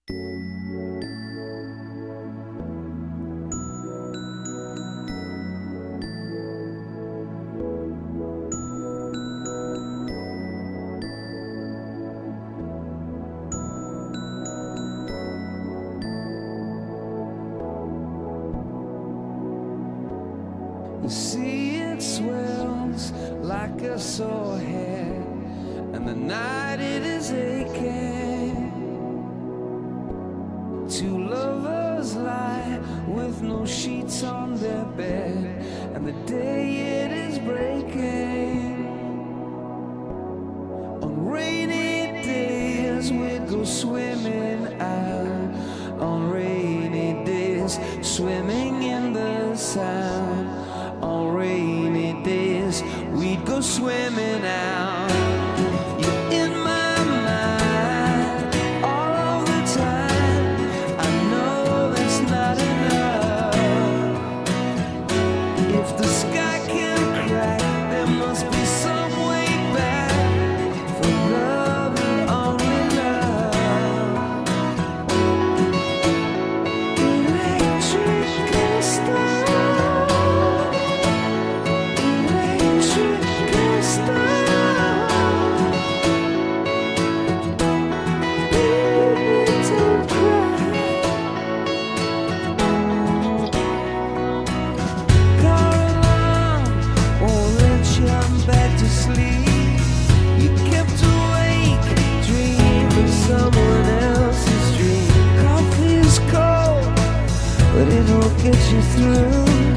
The sea, it swells like a sore head, and the night it is aching. Two lovers lie with no sheets on their bed, and the day it is breaking. On rainy days we go swimming out, on rainy days swimming in the Sound. On rainy days we'd go swimming out. You're in my mind all of the time. I know that's not enough. If the sky can crack, there must be some way back for love and only love. Electric stars. But it'll get you through.